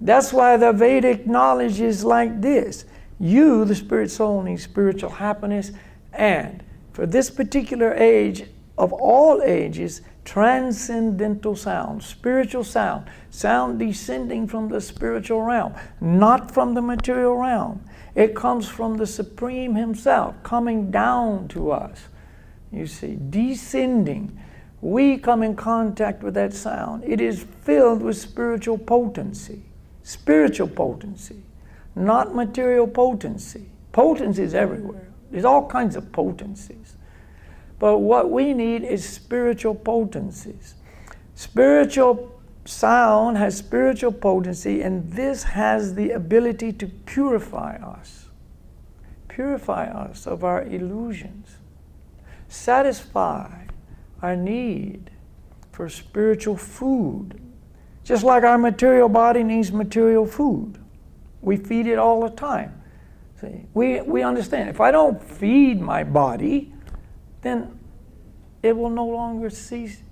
That's why the Vedic knowledge is like this. You, the spirit soul, need spiritual happiness, and for this particular age of all ages, transcendental sound, spiritual sound, sound descending from the spiritual realm, not from the material realm. It comes from the Supreme Himself, coming down to us. You see, descending. We come in contact with that sound. It is filled with spiritual potency. Spiritual potency, not material potency. Potency is everywhere. There's all kinds of potencies. But what we need is spiritual potencies. Spiritual sound has spiritual potency, and this has the ability to purify us of our illusions, satisfy our need for spiritual food. Just like our material body needs material food. We feed it all the time. See, we understand, if I don't feed my body, then it will no longer cease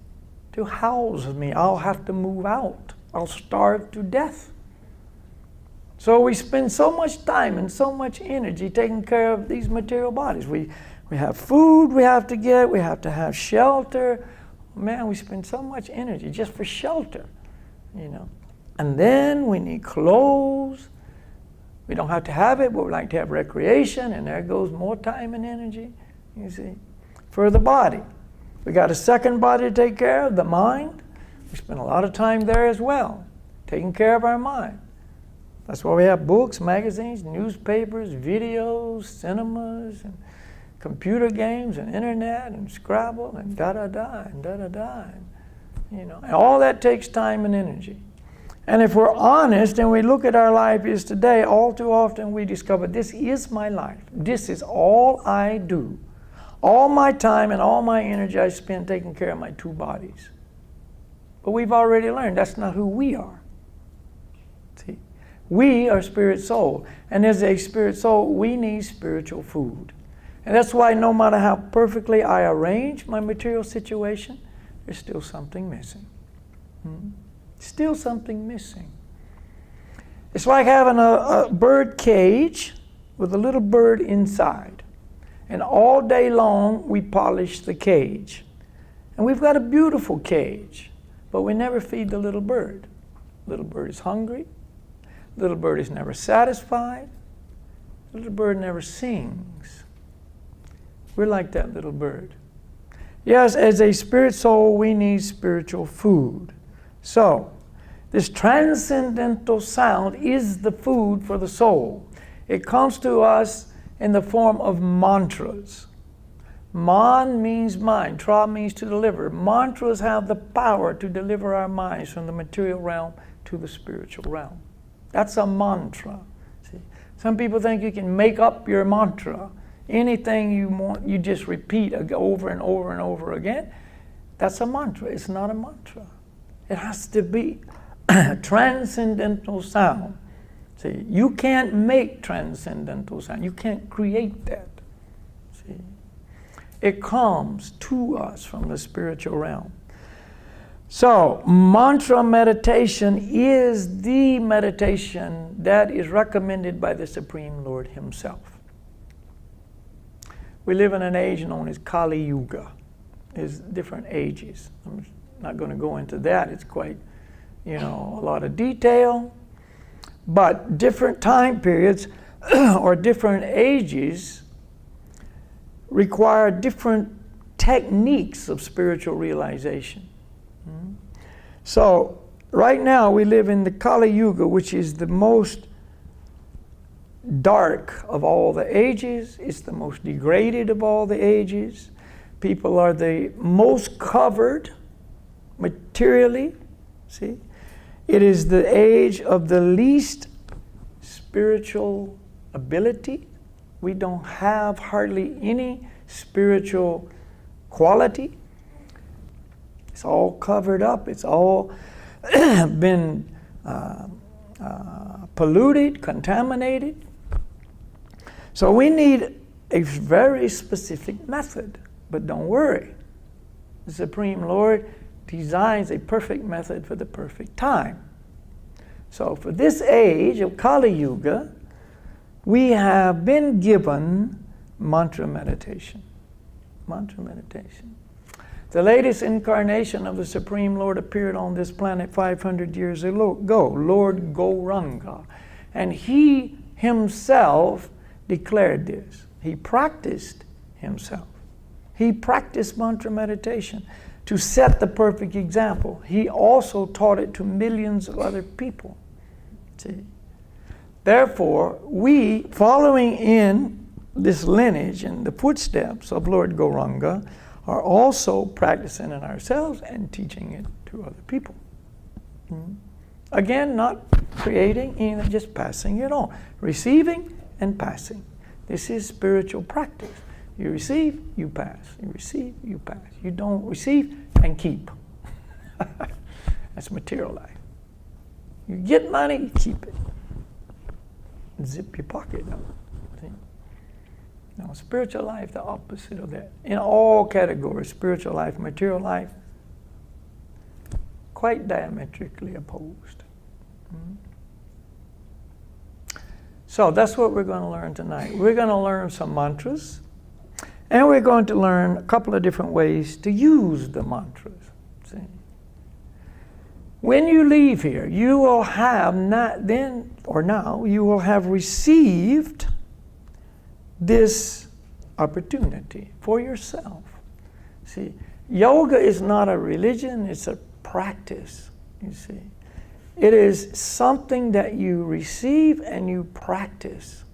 to house me. I'll have to move out. I'll starve to death. So we spend so much time and so much energy taking care of these material bodies. We have food we have to get, we have to have shelter. Man, we spend so much energy just for shelter, you know. And then we need clothes. We don't have to have it, but we like to have recreation, and there goes more time and energy, you see, for the body. We got a second body to take care of, the mind. We spend a lot of time there as well, taking care of our mind. That's why we have books, magazines, newspapers, videos, cinemas, and computer games, and internet, and Scrabble, and da-da-da, and da-da-da. You know, and all that takes time and energy. And if we're honest and we look at our life is today, all too often we discover this is my life. This is all I do. All my time and all my energy I spend taking care of my two bodies. But we've already learned that's not who we are. See, we are spirit soul. And as a spirit soul, we need spiritual food. And that's why no matter how perfectly I arrange my material situation, there's still something missing. Still something missing. It's like having a bird cage with a little bird inside. And all day long we polish the cage. And we've got a beautiful cage, but we never feed the little bird. Little bird is hungry. Little bird is never satisfied. Little bird never sings. We're like that little bird. Yes, as a spirit soul, we need spiritual food. So, this transcendental sound is the food for the soul. It comes to us in the form of mantras. Man means mind. Tra means to deliver. Mantras have the power to deliver our minds from the material realm to the spiritual realm. That's a mantra. See? Some people think you can make up your mantra. Anything you want, you just repeat over and over and over again. That's a mantra. It's not a mantra. It has to be transcendental sound. See, you can't make transcendental sound. You can't create that. See, it comes to us from the spiritual realm. So, mantra meditation is the meditation that is recommended by the Supreme Lord Himself. We live in an age known as Kali Yuga. There's different ages. I'm not going to go into that. It's quite, a lot of detail. But different time periods or different ages require different techniques of spiritual realization. So right now we live in the Kali Yuga, which is the most dark of all the ages. It's the most degraded of all the ages. People are the most covered materially. See? It is the age of the least spiritual ability. We don't have hardly any spiritual quality. It's all covered up. It's all been polluted, contaminated. So we need a very specific method. But don't worry. The Supreme Lord designs a perfect method for the perfect time. So for this age of Kali Yuga, we have been given mantra meditation. Mantra meditation. The latest incarnation of the Supreme Lord appeared on this planet 500 years ago, Lord Gauranga. And he himself declared this. He practiced himself. He practiced mantra meditation to set the perfect example. He also taught it to millions of other people. See? Therefore, we, following in this lineage and the footsteps of Lord Gauranga, are also practicing it ourselves and teaching it to other people. Again, not creating, just passing it on. Receiving and passing. This is spiritual practice. You receive, you pass. You receive, you pass. You don't receive and keep. That's material life. You get money, you keep it. Zip your pocket up. See? Now, spiritual life, the opposite of that. In all categories, spiritual life, material life, quite diametrically opposed. So that's what we're going to learn tonight. We're going to learn some mantras, and we're going to learn a couple of different ways to use the mantras. See? When you leave here, you will have you will have received this opportunity for yourself. See, yoga is not a religion, it's a practice, you see. It is something that you receive and you practice.